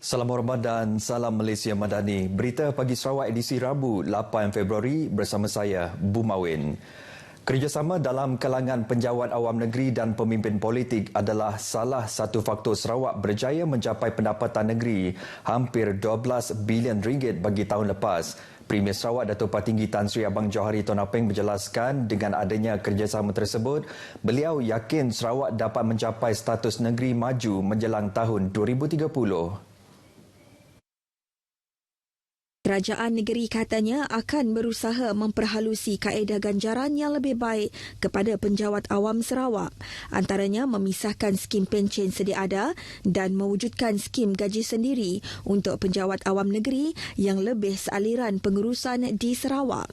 Salam hormat dan salam Malaysia Madani. Berita Pagi Sarawak edisi Rabu 8 Februari bersama saya, Bumawin. Kerjasama dalam kalangan penjawat awam negeri dan pemimpin politik adalah salah satu faktor Sarawak berjaya mencapai pendapatan negeri hampir 12 bilion ringgit bagi tahun lepas. Premier Sarawak Datuk Patinggi Tan Sri Abang Johari Tonapeng menjelaskan dengan adanya kerjasama tersebut, beliau yakin Sarawak dapat mencapai status negeri maju menjelang tahun 2030. Kerajaan negeri katanya akan berusaha memperhalusi kaedah ganjaran yang lebih baik kepada penjawat awam Sarawak. Antaranya memisahkan skim pencen sedia ada dan mewujudkan skim gaji sendiri untuk penjawat awam negeri yang lebih sealiran pengurusan di Sarawak.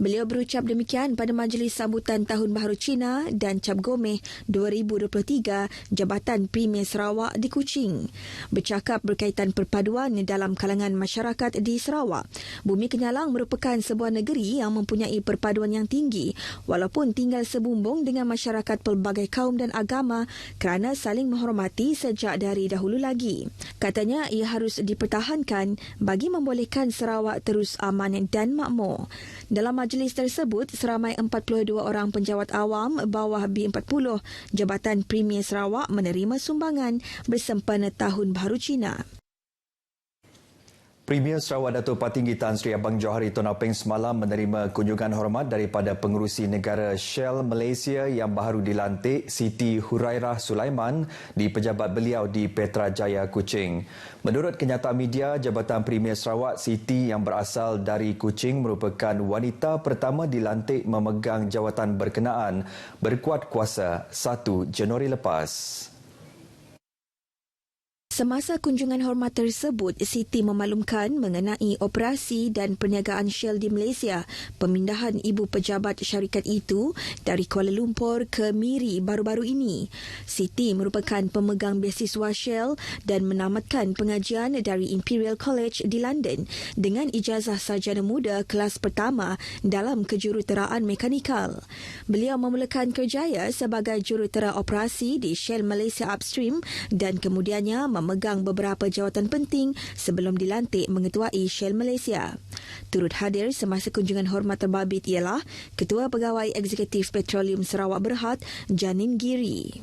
Beliau berucap demikian pada Majlis Sambutan Tahun Baharu Cina dan Cap Gomeh 2023 Jabatan Premier Sarawak di Kuching. Bercakap berkaitan perpaduan dalam kalangan masyarakat di Sarawak, Bumi Kenyalang merupakan sebuah negeri yang mempunyai perpaduan yang tinggi walaupun tinggal sebumbung dengan masyarakat pelbagai kaum dan agama kerana saling menghormati sejak dari dahulu lagi. Katanya ia harus dipertahankan bagi membolehkan Sarawak terus aman dan makmur. Dalam majlis tersebut, seramai 42 orang penjawat awam bawah B40 Jabatan Premier Sarawak menerima sumbangan bersempena Tahun Baharu Cina. Premier Sarawak Datuk Patinggi Tan Sri Abang Johari Tonapeng semalam menerima kunjungan hormat daripada pengerusi negara Shell Malaysia yang baru dilantik, Siti Hurairah Sulaiman, di pejabat beliau di Petrajaya Kuching. Menurut kenyataan media, Jabatan Premier Sarawak, Siti yang berasal dari Kuching merupakan wanita pertama dilantik memegang jawatan berkenaan berkuat kuasa 1 Januari lepas. Semasa kunjungan hormat tersebut, Siti memaklumkan mengenai operasi dan perniagaan Shell di Malaysia, pemindahan ibu pejabat syarikat itu dari Kuala Lumpur ke Miri baru-baru ini. Siti merupakan pemegang beasiswa Shell dan menamatkan pengajian dari Imperial College di London dengan ijazah sarjana muda kelas pertama dalam kejuruteraan mekanikal. Beliau memulakan kerjaya sebagai jurutera operasi di Shell Malaysia Upstream dan kemudiannya memegang beberapa jawatan penting sebelum dilantik mengetuai Shell Malaysia. Turut hadir semasa kunjungan hormat terbabit ialah Ketua Pegawai Eksekutif Petroleum Sarawak Berhad, Janin Giri.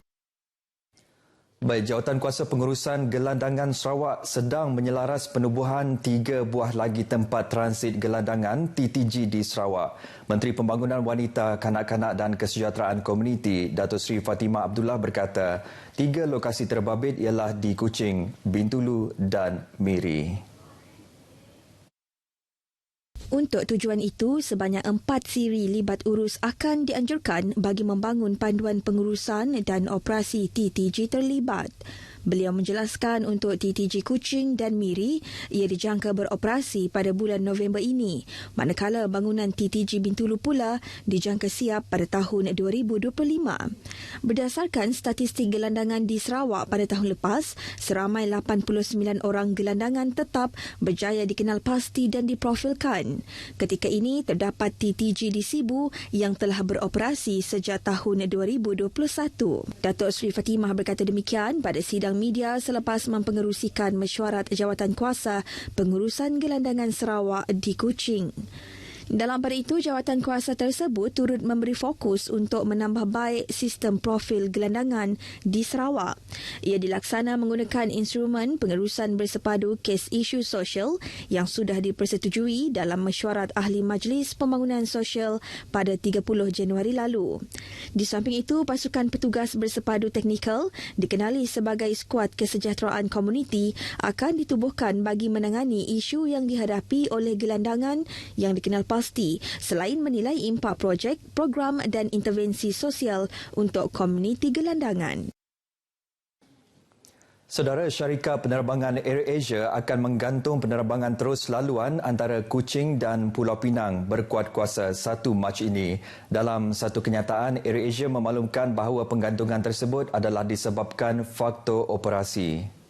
Baik, Jawatan Kuasa Pengurusan Gelandangan Sarawak sedang menyelaras penubuhan 3 buah lagi tempat transit gelandangan TTG di Sarawak. Menteri Pembangunan Wanita, Kanak-kanak dan Kesejahteraan Komuniti, Datuk Seri Fatimah Abdullah berkata, 3 lokasi terbabit ialah di Kuching, Bintulu dan Miri. Untuk tujuan itu, sebanyak 4 siri libat urus akan dianjurkan bagi membangun panduan pengurusan dan operasi TTG terlibat. Beliau menjelaskan untuk TTG Kuching dan Miri, ia dijangka beroperasi pada bulan November ini, manakala bangunan TTG Bintulu pula dijangka siap pada tahun 2025. Berdasarkan statistik gelandangan di Sarawak pada tahun lepas, seramai 89 orang gelandangan tetap berjaya dikenal pasti dan diprofilkan. Ketika ini, terdapat TTG di Sibu yang telah beroperasi sejak tahun 2021. Datuk Seri Fatimah berkata demikian pada sidang media selepas mempengerusikan mesyuarat jawatan kuasa pengurusan gelandangan Sarawak di Kuching. Dalam pada itu, jawatan kuasa tersebut turut memberi fokus untuk menambah baik sistem profil gelandangan di Sarawak. Ia dilaksana menggunakan instrumen pengerusan bersepadu kes isu sosial yang sudah dipersetujui dalam mesyuarat Ahli Majlis Pembangunan Sosial pada 30 Januari lalu. Di samping itu, pasukan petugas bersepadu teknikal dikenali sebagai skuad kesejahteraan komuniti akan ditubuhkan bagi menangani isu yang dihadapi oleh gelandangan yang dikenal pasti selain menilai impak projek, program dan intervensi sosial untuk komuniti gelandangan. Saudara, syarikat penerbangan AirAsia akan menggantung penerbangan terus laluan antara Kuching dan Pulau Pinang berkuat kuasa 1 Mac ini. Dalam satu kenyataan, AirAsia memaklumkan bahawa penggantungan tersebut adalah disebabkan faktor operasi.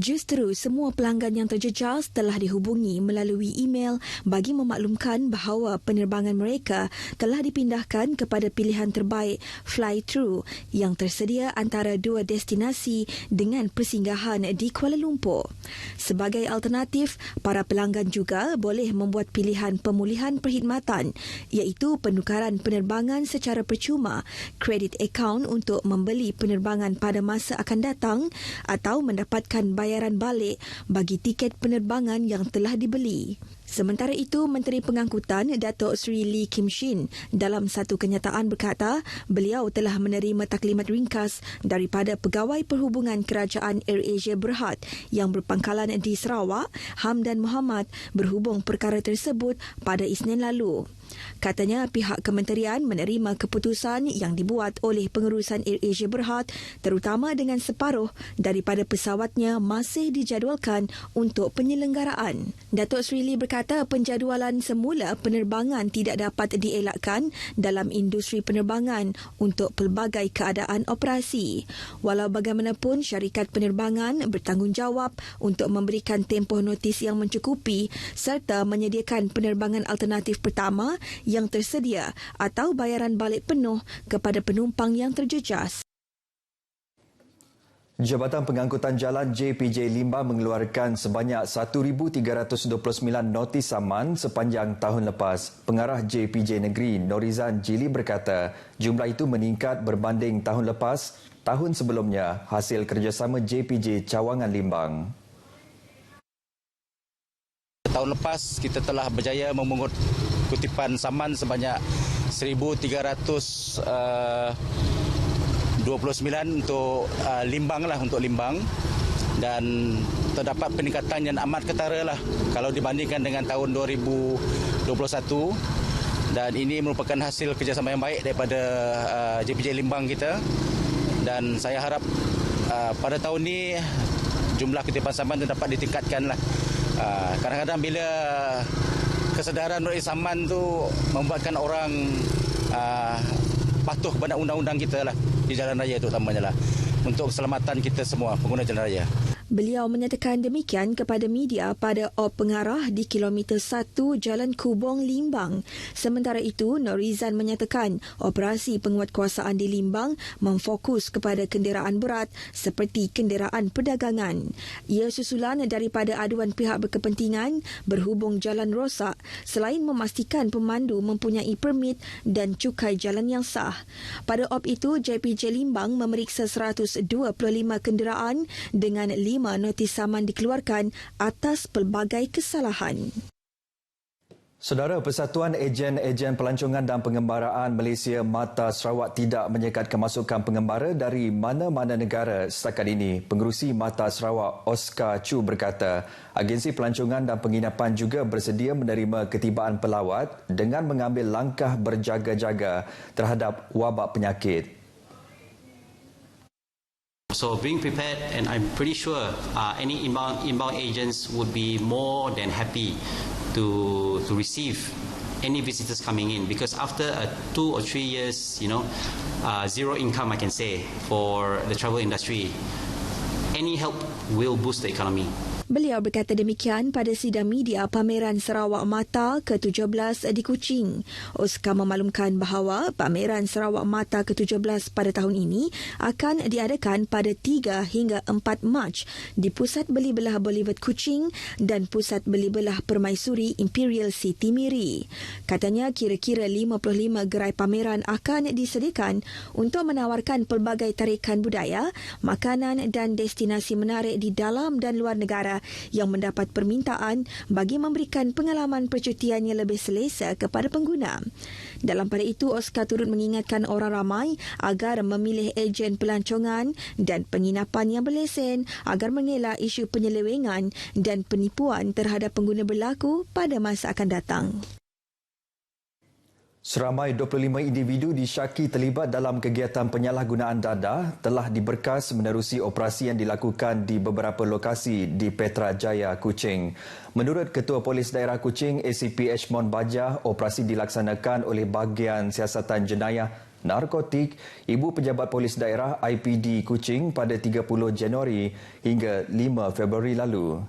Justru semua pelanggan yang terjejas telah dihubungi melalui email bagi memaklumkan bahawa penerbangan mereka telah dipindahkan kepada pilihan terbaik fly-through yang tersedia antara dua destinasi dengan persinggahan di Kuala Lumpur. Sebagai alternatif, para pelanggan juga boleh membuat pilihan pemulihan perkhidmatan iaitu penukaran penerbangan secara percuma, kredit akaun untuk membeli penerbangan pada masa akan datang atau mendapatkan bayaran balik bagi tiket penerbangan yang telah dibeli. Sementara itu, Menteri Pengangkutan Datuk Seri Lee Kim Shin dalam satu kenyataan berkata beliau telah menerima taklimat ringkas daripada Pegawai Perhubungan Kerajaan AirAsia Berhad yang berpangkalan di Sarawak, Hamdan Mohamad, berhubung perkara tersebut pada Isnin lalu. Katanya pihak kementerian menerima keputusan yang dibuat oleh pengurusan AirAsia Berhad terutama dengan separuh daripada pesawatnya masih dijadualkan untuk penyelenggaraan. Datuk Seri Lee berkata penjadualan semula penerbangan tidak dapat dielakkan dalam industri penerbangan untuk pelbagai keadaan operasi. Walau bagaimanapun, syarikat penerbangan bertanggungjawab untuk memberikan tempoh notis yang mencukupi serta menyediakan penerbangan alternatif pertama yang tersedia atau bayaran balik penuh kepada penumpang yang terjejas. Jabatan Pengangkutan Jalan JPJ Limbang mengeluarkan sebanyak 1,329 notis saman sepanjang tahun lepas. Pengarah JPJ Negeri Norizan Jili berkata jumlah itu meningkat berbanding tahun lepas, tahun sebelumnya hasil kerjasama JPJ Cawangan Limbang. Tahun lepas kita telah berjaya memungut kutipan saman sebanyak 1,329 untuk Limbang dan terdapat peningkatan yang amat ketara lah kalau dibandingkan dengan tahun 2021 dan ini merupakan hasil kerjasama yang baik daripada JPJ Limbang kita dan saya harap pada tahun ini jumlah kutipan saman itu dapat ditingkatkan lah. Kadang-kadang bila kesedaran notis saman tu membuatkan orang patuh kepada undang-undang kita lah di jalan raya terutamanya lah untuk keselamatan kita semua pengguna jalan raya. Beliau menyatakan demikian kepada media pada op pengarah di kilometer 1 Jalan Kubong, Limbang. Sementara itu, Norizan menyatakan operasi penguatkuasaan di Limbang memfokus kepada kenderaan berat seperti kenderaan perdagangan. Ia susulan daripada aduan pihak berkepentingan berhubung jalan rosak selain memastikan pemandu mempunyai permit dan cukai jalan yang sah. Pada op itu, JPJ Limbang memeriksa 125 kenderaan dengan 5 notis saman dikeluarkan atas pelbagai kesalahan. Saudara, Persatuan Ejen Pelancongan dan Pengembaraan Malaysia Mata Sarawak tidak menyekat kemasukan pengembara dari mana-mana negara setakat ini. Pengerusi Mata Sarawak Oscar Chu berkata, agensi pelancongan dan penginapan juga bersedia menerima ketibaan pelawat dengan mengambil langkah berjaga-jaga terhadap wabak penyakit. So being prepared, and I'm pretty sure any inbound agents would be more than happy to receive any visitors coming in, because after 2 or 3 years, zero income, I can say, for the travel industry, any help will boost the economy. Beliau berkata demikian pada sidang media pameran Sarawak Mata ke-17 di Kuching. Oscar memaklumkan bahawa pameran Sarawak Mata ke-17 pada tahun ini akan diadakan pada 3 hingga 4 Mac di Pusat Beli Belah Boulevard Kuching dan Pusat Beli Belah Permaisuri Imperial City Miri. Katanya kira-kira 55 gerai pameran akan disediakan untuk menawarkan pelbagai tarikan budaya, makanan dan destinasi menarik di dalam dan luar negara yang mendapat permintaan bagi memberikan pengalaman percutian yang lebih selesa kepada pengguna. Dalam pada itu, Oscar turut mengingatkan orang ramai agar memilih ejen pelancongan dan penginapan yang berlesen agar mengelak isu penyelewengan dan penipuan terhadap pengguna berlaku pada masa akan datang. Seramai 25 individu disyaki terlibat dalam kegiatan penyalahgunaan dada telah diberkas menerusi operasi yang dilakukan di beberapa lokasi di Petra Jaya, Kuching. Menurut Ketua Polis Daerah Kuching, ACP Ashmon Bajah, operasi dilaksanakan oleh Bahagian Siasatan Jenayah narkotik Ibu Pejabat Polis Daerah IPD Kuching pada 30 Januari hingga 5 Februari lalu.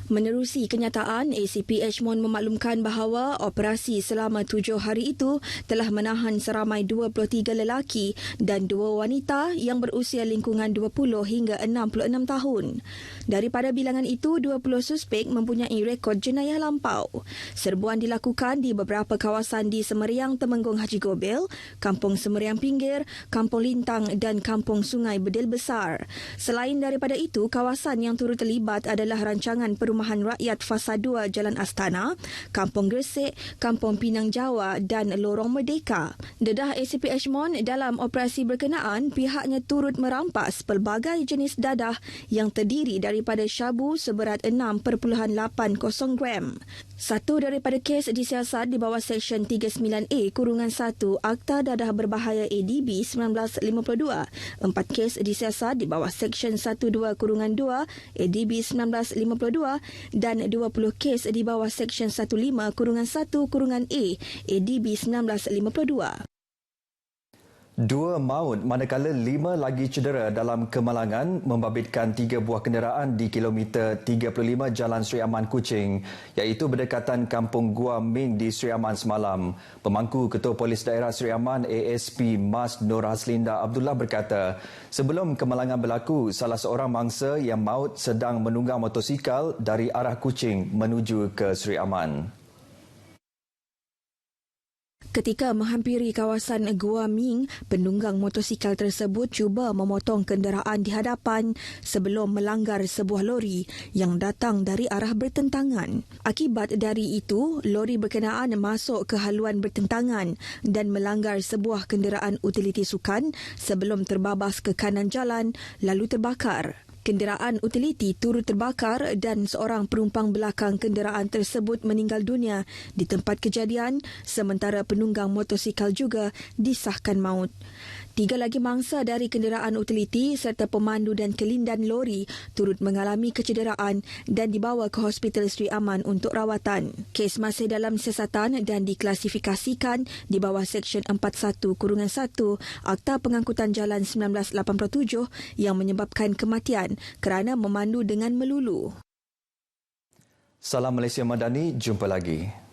Menerusi kenyataan, ACP Edgemont memaklumkan bahawa operasi selama 7 hari itu telah menahan seramai 23 lelaki dan 2 wanita yang berusia lingkungan 20 hingga 66 tahun. Daripada bilangan itu, 20 suspek mempunyai rekod jenayah lampau. Serbuan dilakukan di beberapa kawasan di Semeriang Temenggung Haji Gobel, Kampung Semeriang Pinggir, Kampung Lintang dan Kampung Sungai Bedil Besar. Selain daripada itu, kawasan yang turut terlibat adalah rancangan Perumahan Rakyat Fasa 2 Jalan Astana, Kampung Gresik, Kampung Pinang Jawa dan Lorong Merdeka. Dedah ACP Edgemont, dalam operasi berkenaan, pihaknya turut merampas pelbagai jenis dadah yang terdiri daripada syabu seberat 6.80 gram. Satu daripada kes disiasat di bawah Seksyen 39A-1 Akta Dadah Berbahaya ADB 1952. 4 kes disiasat di bawah Seksyen 12-2 ADB 1952 dan 20 kes di bawah Seksyen 15-1-A ADB 1952. 2 maut manakala 5 lagi cedera dalam kemalangan membabitkan 3 buah kenderaan di kilometer 35 Jalan Sri Aman Kuching, iaitu berdekatan Kampung Gua Ming di Sri Aman semalam. Pemangku Ketua Polis Daerah Sri Aman ASP Mas Nur Haslinda Abdullah berkata, sebelum kemalangan berlaku, salah seorang mangsa yang maut sedang menunggang motosikal dari arah Kuching menuju ke Sri Aman. Ketika menghampiri kawasan Gua Ming, penunggang motosikal tersebut cuba memotong kenderaan di hadapan sebelum melanggar sebuah lori yang datang dari arah bertentangan. Akibat dari itu, lori berkenaan masuk ke haluan bertentangan dan melanggar sebuah kenderaan utiliti sukan sebelum terbabas ke kanan jalan lalu terbakar. Kenderaan utiliti turut terbakar dan seorang penumpang belakang kenderaan tersebut meninggal dunia di tempat kejadian, sementara penunggang motosikal juga disahkan maut. 3 lagi mangsa dari kenderaan utiliti serta pemandu dan kelindan lori turut mengalami kecederaan dan dibawa ke Hospital Sri Aman untuk rawatan. Kes masih dalam siasatan dan diklasifikasikan di bawah Seksyen 41-1 Akta Pengangkutan Jalan 1987 yang menyebabkan kematian kerana memandu dengan melulu. Salam Malaysia Madani, jumpa lagi.